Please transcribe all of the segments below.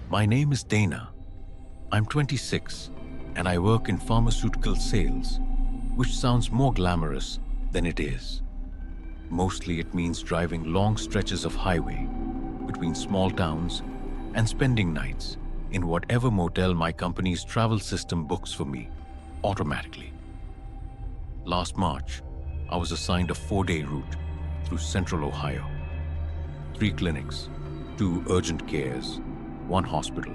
My name is Dana. I'm 26 and I work in pharmaceutical sales, which sounds more glamorous than it is. Mostly it means driving long stretches of highway between small towns and spending nights in whatever motel my company's travel system books for me automatically. Last March, I was assigned a 4-day route through central Ohio. 3 clinics, 2 urgent cares, 1 hospital.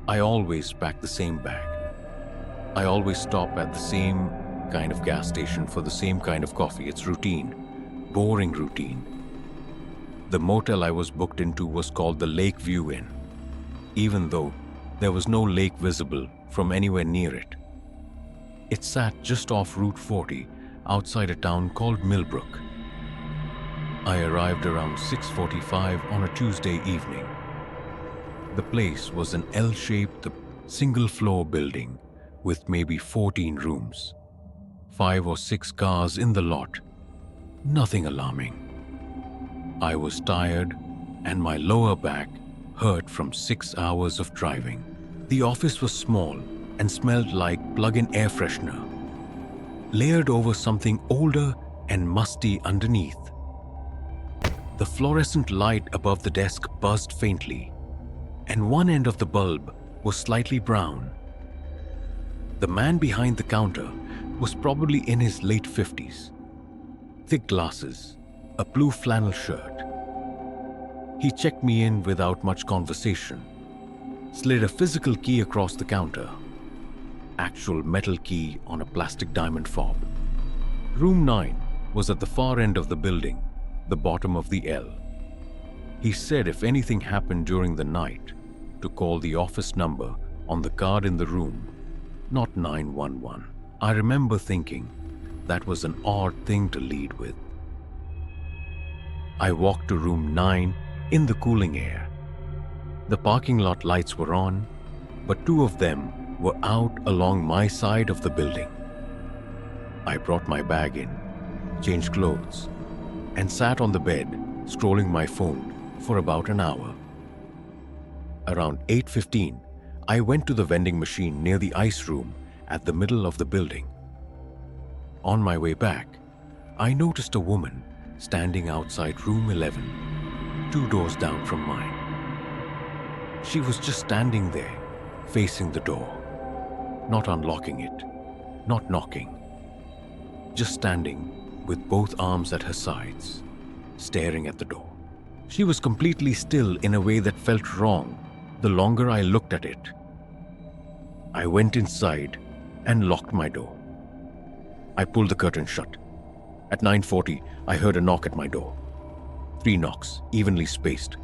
I always pack the same bag. I always stop at the same kind of gas station for the same kind of coffee. It's routine, boring routine. The motel I was booked into was called the Lakeview Inn, even though there was no lake visible from anywhere near it. It sat just off Route 40 outside a town called Millbrook. I arrived around 6:45 on a Tuesday evening. The place was an L-shaped, single-floor building with maybe 14 rooms. 5 or 6 cars in the lot. Nothing alarming. I was tired and my lower back hurt from 6 hours of driving. The office was small and smelled like plug-in air freshener, layered over something older and musty underneath. The fluorescent light above the desk buzzed faintly, and one end of the bulb was slightly brown. The man behind the counter was probably in his late 50s. Thick glasses, a blue flannel shirt. He checked me in without much conversation, slid a physical key across the counter. Actual metal key on a plastic diamond fob. Room 9 was at the far end of the building, the bottom of the L. He said if anything happened during the night, to call the office number on the card in the room, not 911. I remember thinking that was an odd thing to lead with. I walked to room 9 in the cooling air. The parking lot lights were on, but 2 of them were out along my side of the building. I brought my bag in, changed clothes, and sat on the bed, scrolling my phone for about an hour. Around 8:15, I went to the vending machine near the ice room at the middle of the building. On my way back, I noticed a woman standing outside room 11, 2 doors down from mine. She was just standing there, facing the door, not unlocking it, not knocking, just standing with both arms at her sides, staring at the door. She was completely still in a way that felt wrong the longer I looked at it. I went inside and locked my door. I pulled the curtain shut. At 9:40, I heard a knock at my door. 3 knocks, evenly spaced.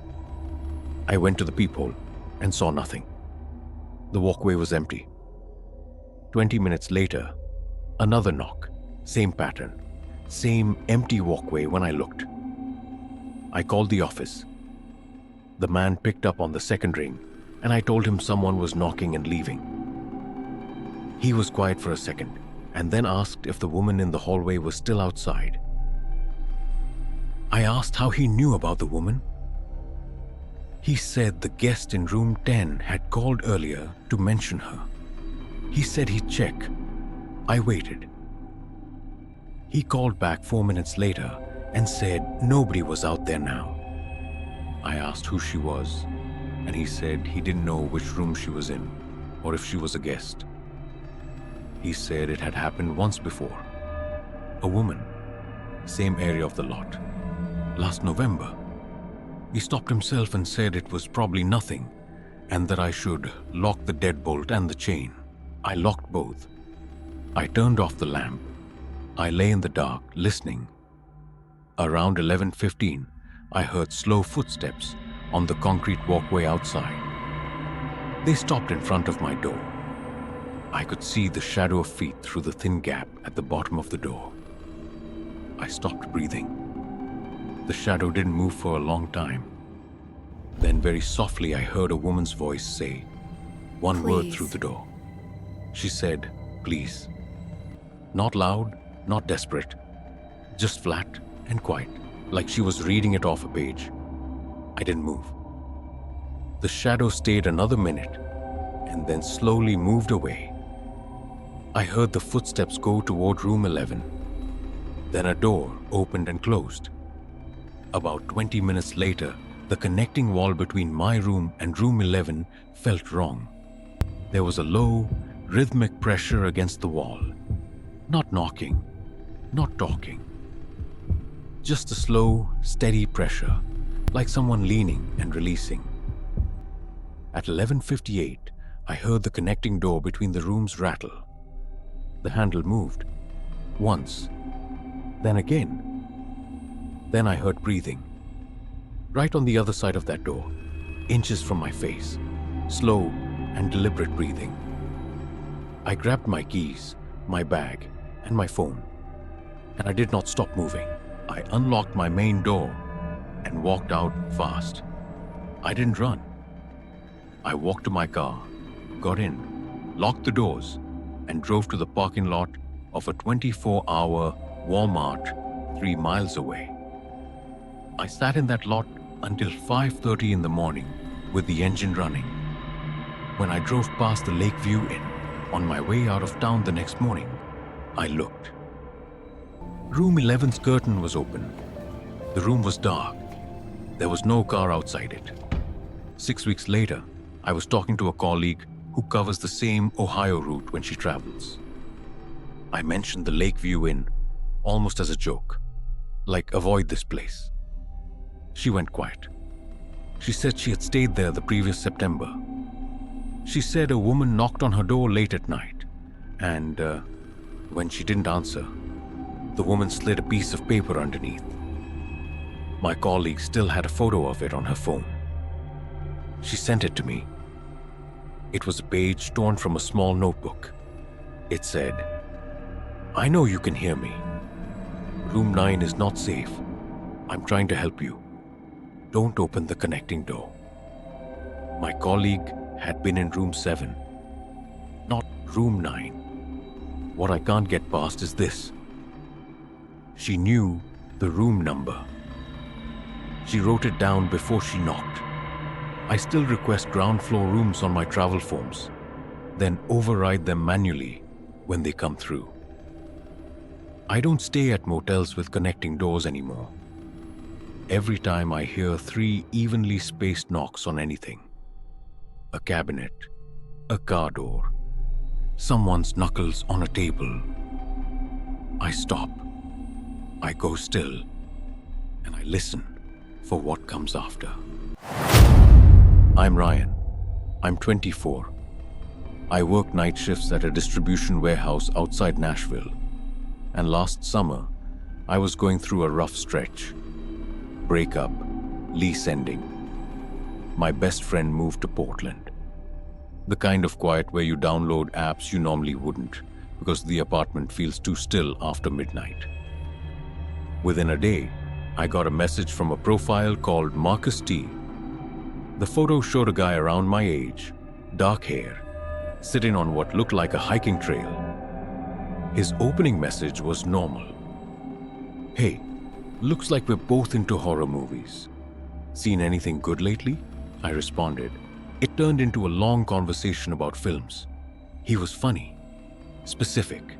I went to the peephole and saw nothing. The walkway was empty. 20 minutes later, another knock, same pattern, same empty walkway when I looked. I called the office. The man picked up on the second ring, and I told him someone was knocking and leaving. He was quiet for a second, and then asked if the woman in the hallway was still outside. I asked how he knew about the woman. He said the guest in room 10 had called earlier to mention her. He said he'd check. I waited. He called back 4 minutes later and said nobody was out there now. I asked who she was, and he said he didn't know which room she was in or if she was a guest. He said it had happened once before. A woman, same area of the lot, last November. He stopped himself and said it was probably nothing and that I should lock the deadbolt and the chain. I locked both. I turned off the lamp. I lay in the dark, listening. Around 11:15, I heard slow footsteps on the concrete walkway outside. They stopped in front of my door. I could see the shadow of feet through the thin gap at the bottom of the door. I stopped breathing. The shadow didn't move for a long time. Then very softly I heard a woman's voice say one word through the door. She said, "Please." Not loud, not desperate, just flat and quiet, like she was reading it off a page. I didn't move. The shadow stayed another minute and then slowly moved away. I heard the footsteps go toward room 11. Then a door opened and closed. About 20 minutes later, the connecting wall between my room and room 11 felt wrong. There was a low, rhythmic pressure against the wall. Not knocking, not talking. Just a slow, steady pressure, like someone leaning and releasing. At 11:58, I heard the connecting door between the rooms rattle. The handle moved. Once. Then again. Then I heard breathing. Right on the other side of that door, inches from my face. Slow and deliberate breathing. I grabbed my keys, my bag, and my phone, and I did not stop moving. I unlocked my main door and walked out fast. I didn't run. I walked to my car, got in, locked the doors, and drove to the parking lot of a 24-hour Walmart 3 miles away. I sat in that lot until 5:30 in the morning with the engine running. When I drove past the Lakeview Inn on my way out of town the next morning, I looked. Room 11's curtain was open. The room was dark. There was no car outside it. 6 weeks later, I was talking to a colleague who covers the same Ohio route when she travels. I mentioned the Lakeview Inn almost as a joke, like avoid this place. She went quiet. She said she had stayed there the previous September. She said a woman knocked on her door late at night, and when she didn't answer, the woman slid a piece of paper underneath. My colleague still had a photo of it on her phone. She sent it to me. It was a page torn from a small notebook. It said, "I know you can hear me. Room 9 is not safe. I'm trying to help you. Don't open the connecting door." My colleague had been in room 7, not room 9. What I can't get past is this. She knew the room number. She wrote it down before she knocked. I still request ground floor rooms on my travel forms, then override them manually when they come through. I don't stay at motels with connecting doors anymore. Every time I hear 3 evenly spaced knocks on anything, a cabinet, a car door, someone's knuckles on a table, I stop. I go still, and I listen for what comes after. I'm Ryan. I'm 24. I work night shifts at a distribution warehouse outside Nashville, and last summer, I was going through a rough stretch. Breakup, lease ending. My best friend moved to Portland. The kind of quiet where you download apps you normally wouldn't because the apartment feels too still after midnight. Within a day, I got a message from a profile called Marcus T. The photo showed a guy around my age, dark hair, sitting on what looked like a hiking trail. His opening message was normal. "Hey, looks like we're both into horror movies. Seen anything good lately?" I responded. It turned into a long conversation about films. He was funny, specific.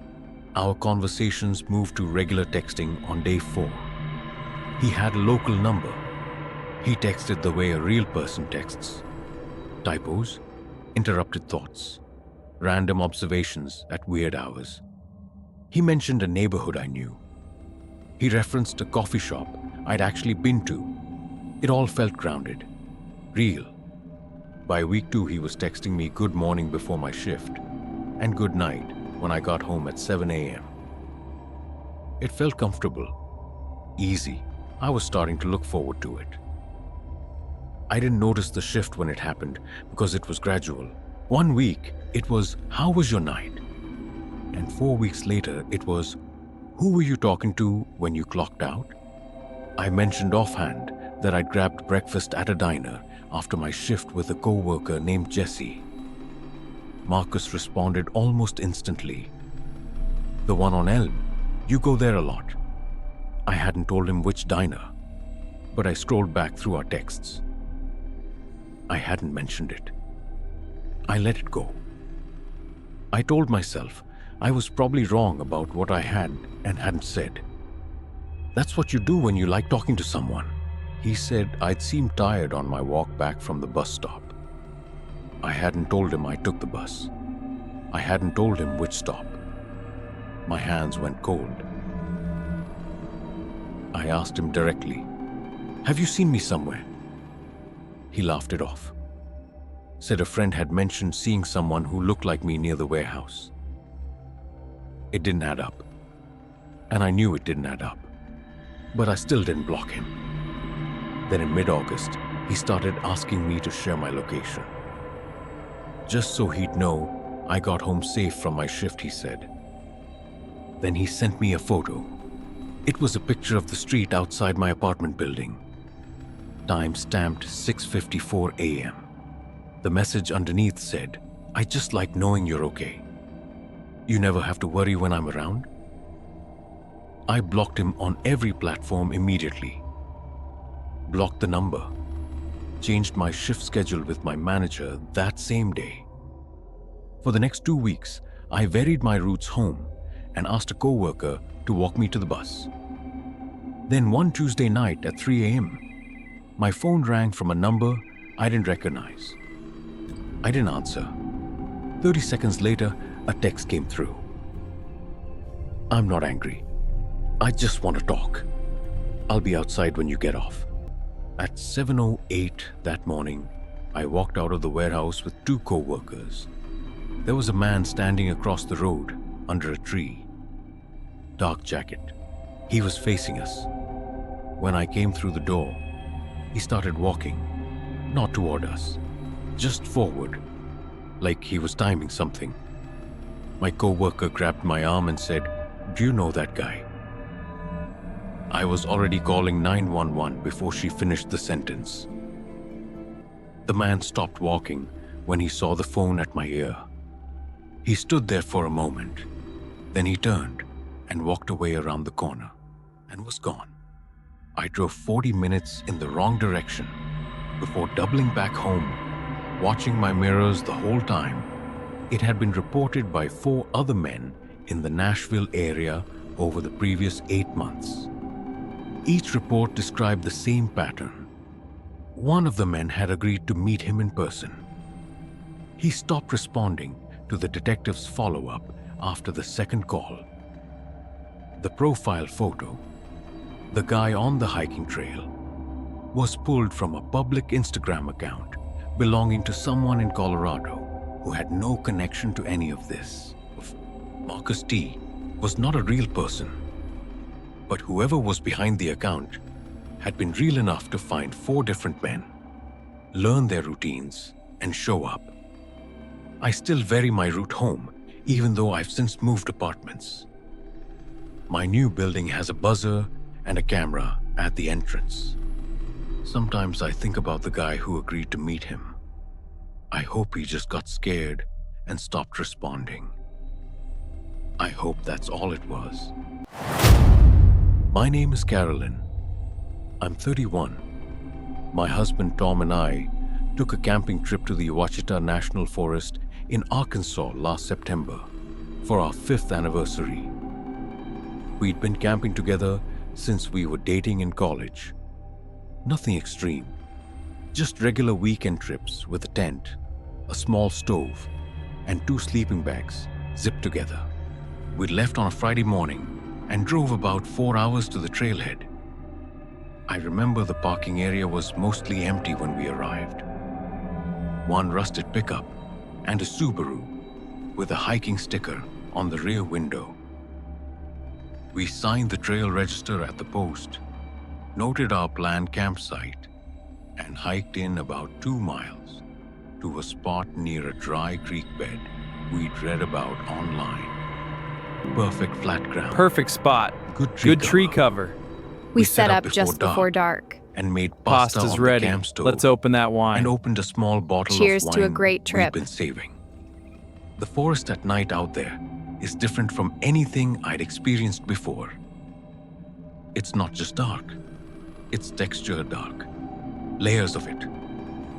Our conversations moved to regular texting on day 4. He had a local number. He texted the way a real person texts. Typos, interrupted thoughts, random observations at weird hours. He mentioned a neighborhood I knew. He referenced a coffee shop I'd actually been to. It all felt grounded, real. By week 2, he was texting me good morning before my shift and good night when I got home at 7 a.m. It felt comfortable, easy. I was starting to look forward to it. I didn't notice the shift when it happened because it was gradual. 1 week, it was, "How was your night?" And 4 weeks later, it was, "Who were you talking to when you clocked out?" I mentioned offhand that I'd grabbed breakfast at a diner after my shift with a co-worker named Jesse. Marcus responded almost instantly. "The one on Elm. You go there a lot." I hadn't told him which diner, but I scrolled back through our texts. I hadn't mentioned it. I let it go. I told myself I was probably wrong about what I had and hadn't said. That's what you do when you like talking to someone. He said I'd seemed tired on my walk back from the bus stop. I hadn't told him I took the bus. I hadn't told him which stop. My hands went cold. I asked him directly, "Have you seen me somewhere?" He laughed it off. Said a friend had mentioned seeing someone who looked like me near the warehouse. It didn't add up. And I knew it didn't add up. But I still didn't block him. Then in mid-August, he started asking me to share my location. Just so he'd know I got home safe from my shift, he said. Then he sent me a photo. It was a picture of the street outside my apartment building. Time stamped 6:54 a.m. The message underneath said, "I just like knowing you're okay. You never have to worry when I'm around." I blocked him on every platform immediately. Blocked the number. Changed my shift schedule with my manager that same day. For the next 2 weeks, I varied my routes home and asked a coworker to walk me to the bus. Then one Tuesday night at 3 a.m., my phone rang from a number I didn't recognize. I didn't answer. 30 seconds later, a text came through. "I'm not angry. I just want to talk. I'll be outside when you get off." At 7:08 that morning, I walked out of the warehouse with 2 co-workers. There was a man standing across the road under a tree. Dark jacket. He was facing us. When I came through the door, he started walking, not toward us, just forward, like he was timing something. My co-worker grabbed my arm and said, "Do you know that guy?" I was already calling 911 before she finished the sentence. The man stopped walking when he saw the phone at my ear. He stood there for a moment. Then he turned and walked away around the corner and was gone. I drove 40 minutes in the wrong direction before doubling back home, watching my mirrors the whole time. It had been reported by 4 other men in the Nashville area over the previous 8 months. Each report described the same pattern. One of the men had agreed to meet him in person. He stopped responding to the detective's follow-up after the second call. The profile photo, the guy on the hiking trail, was pulled from a public Instagram account belonging to someone in Colorado who had no connection to any of this. Marcus T. was not a real person, but whoever was behind the account had been real enough to find 4 different men, learn their routines, and show up. I still vary my route home, even though I've since moved apartments. My new building has a buzzer and a camera at the entrance. Sometimes I think about the guy who agreed to meet him. I hope he just got scared and stopped responding. I hope that's all it was. My name is Carolyn. I'm 31. My husband Tom and I took a camping trip to the Ouachita National Forest in Arkansas last September for our 5th anniversary. We'd been camping together since we were dating in college. Nothing extreme, just regular weekend trips with a tent, a small stove, and 2 sleeping bags zipped together. We left on a Friday morning and drove about 4 hours to the trailhead. I remember the parking area was mostly empty when we arrived. One rusted pickup and a Subaru with a hiking sticker on the rear window. We signed the trail register at the post, noted our planned campsite, and hiked in about 2 miles to a spot near a dry creek bed we'd read about online. Perfect flat ground. Perfect spot. Good tree cover. We set up just before dark. And made pasta Pasta's on ready. the camp stove. Let's open that wine. And opened a small bottle Cheers of to a wine great trip. we'd been saving. The forest at night out there is different from anything I'd experienced before. It's not just dark. It's textured dark. Layers of it.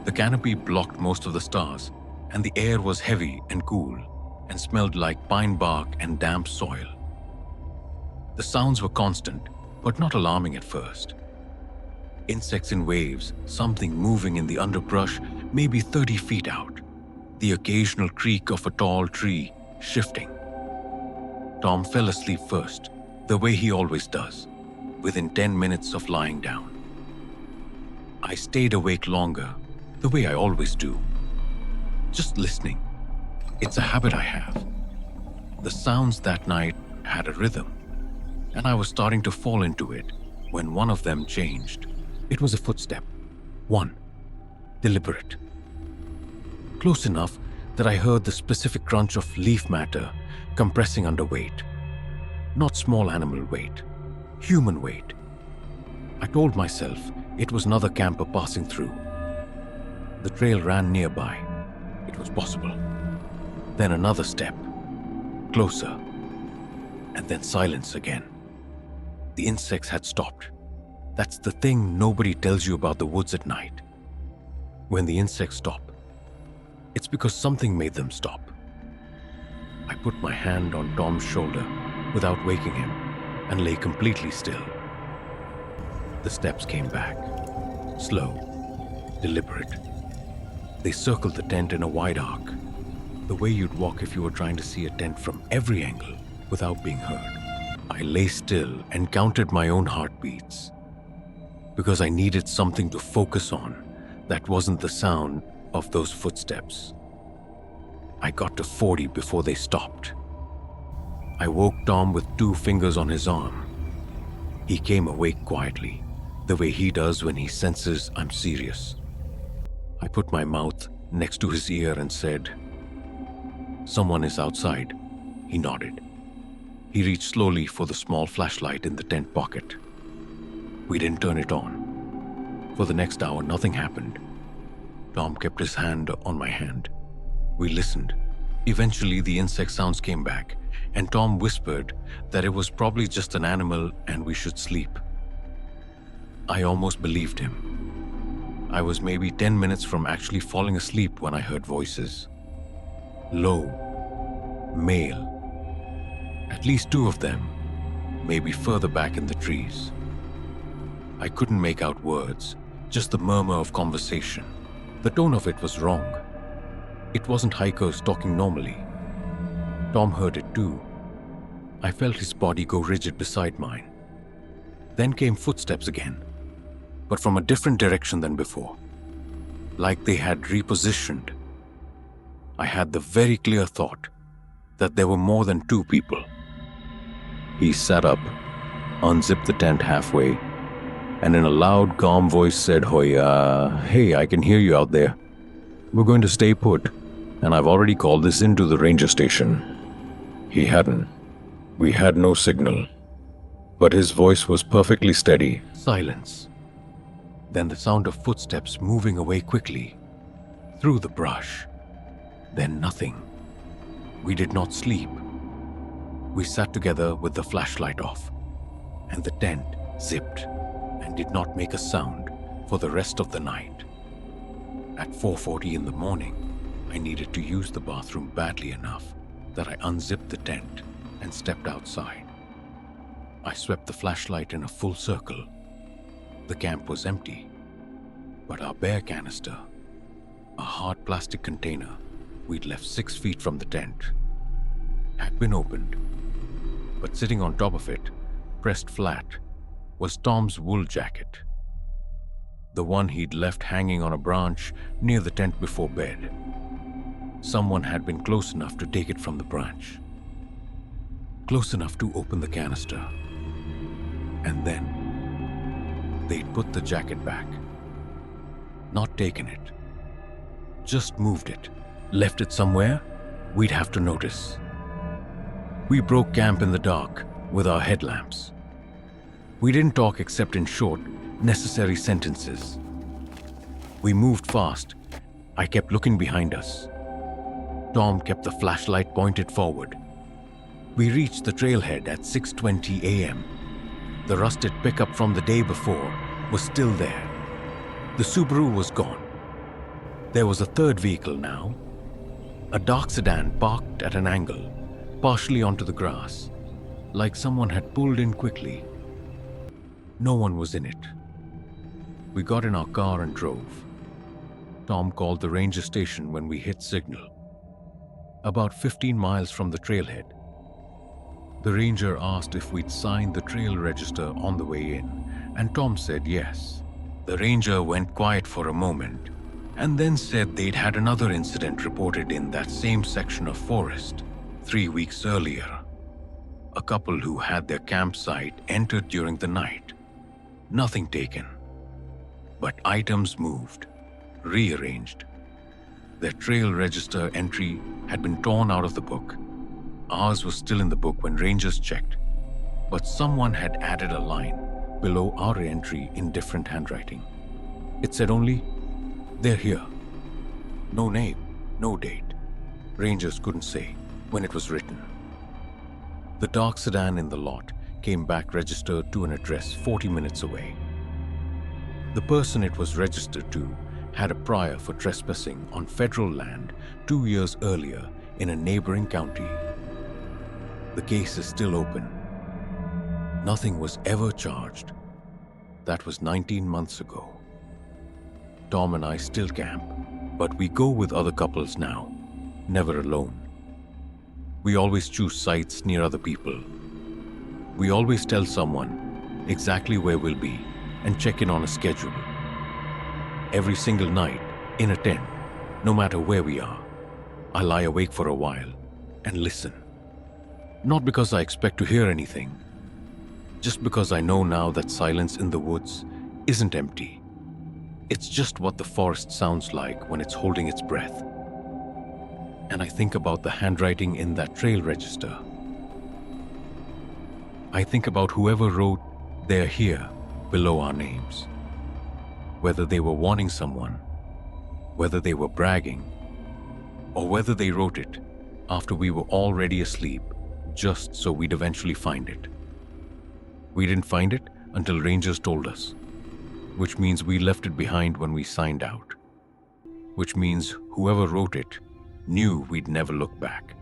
The canopy blocked most of the stars, and the air was heavy and cool and smelled like pine bark and damp soil. The sounds were constant, but not alarming at first. Insects in waves, something moving in the underbrush, maybe 30 feet out, the occasional creak of a tall tree shifting. Tom fell asleep first, the way he always does, within 10 minutes of lying down. I stayed awake longer, the way I always do, just listening. It's a habit I have. The sounds that night had a rhythm, and I was starting to fall into it when one of them changed. It was a footstep. One. Deliberate. Close enough that I heard the specific crunch of leaf matter compressing under weight. Not small animal weight, human weight. I told myself it was another camper passing through. The trail ran nearby. It was possible. Then another step. Closer. And then silence again. The insects had stopped. That's the thing nobody tells you about the woods at night. When the insects stop, it's because something made them stop. I put my hand on Tom's shoulder without waking him and lay completely still. The steps came back. Slow. Deliberate. They circled the tent in a wide arc, the way you'd walk if you were trying to see a tent from every angle without being heard. I lay still and counted my own heartbeats, because I needed something to focus on that wasn't the sound of those footsteps. I got to 40 before they stopped. I woke Tom with 2 fingers on his arm. He came awake quietly, the way he does when he senses I'm serious. I put my mouth next to his ear and said, "Someone is outside." He nodded. He reached slowly for the small flashlight in the tent pocket. We didn't turn it on. For the next hour, nothing happened. Tom kept his hand on my hand. We listened. Eventually, the insect sounds came back, and Tom whispered that it was probably just an animal and we should sleep. I almost believed him. I was maybe 10 minutes from actually falling asleep when I heard voices. Low. Male. At least 2 of them, maybe further back in the trees. I couldn't make out words, just the murmur of conversation. The tone of it was wrong. It wasn't hikers talking normally. Tom heard it too. I felt his body go rigid beside mine. Then came footsteps again, but from a different direction than before, like they had repositioned. I had the very clear thought that there were more than 2 people. He sat up, unzipped the tent halfway, and in a loud, calm voice said, "Hey, I can hear you out there. We're going to stay put, and I've already called this into the ranger station." He hadn't. We had no signal, but his voice was perfectly steady. Silence. Then the sound of footsteps moving away quickly, through the brush. Then nothing. We did not sleep. We sat together with the flashlight off, and the tent zipped and did not make a sound for the rest of the night. At 4:40 in the morning, I needed to use the bathroom badly enough that I unzipped the tent and stepped outside. I swept the flashlight in a full circle. The camp was empty, but our bear canister, a hard plastic container we'd left 6 feet from the tent, had been opened. But sitting on top of it, pressed flat, was Tom's wool jacket. The one he'd left hanging on a branch near the tent before bed. Someone had been close enough to take it from the branch. Close enough to open the canister. And then they'd put the jacket back. Not taken it. Just moved it. Left it somewhere we'd have to notice. We broke camp in the dark with our headlamps. We didn't talk except in short, necessary sentences. We moved fast. I kept looking behind us. Tom kept the flashlight pointed forward. We reached the trailhead at 6:20 a.m. The rusted pickup from the day before was still there. The Subaru was gone. There was a third vehicle now, a dark sedan parked at an angle, partially onto the grass, like someone had pulled in quickly. No one was in it. We got in our car and drove. Tom called the ranger station when we hit signal. About 15 miles from the trailhead. The ranger asked if we'd signed the trail register on the way in, and Tom said yes. The ranger went quiet for a moment, and then said they'd had another incident reported in that same section of forest 3 weeks earlier. A couple who had their campsite entered during the night. Nothing taken, but items moved, rearranged. Their trail register entry had been torn out of the book. Ours was still in the book when rangers checked, but someone had added a line below our entry in different handwriting. It said only, "They're here." No name, no date. Rangers couldn't say when it was written. The dark sedan in the lot came back registered to an address 40 minutes away. The person it was registered to had a prior for trespassing on federal land 2 years earlier in a neighboring county. The case is still open. Nothing was ever charged. That was 19 months ago. Tom and I still camp, but we go with other couples now, never alone. We always choose sites near other people. We always tell someone exactly where we'll be and check in on a schedule. Every single night, in a tent, no matter where we are, I lie awake for a while and listen. Not because I expect to hear anything, just because I know now that silence in the woods isn't empty. It's just what the forest sounds like when it's holding its breath. And I think about the handwriting in that trail register. I think about whoever wrote "They're here" below our names. Whether they were warning someone, whether they were bragging, or whether they wrote it after we were already asleep, just so we'd eventually find it. We didn't find it until rangers told us, which means we left it behind when we signed out, which means whoever wrote it knew we'd never look back.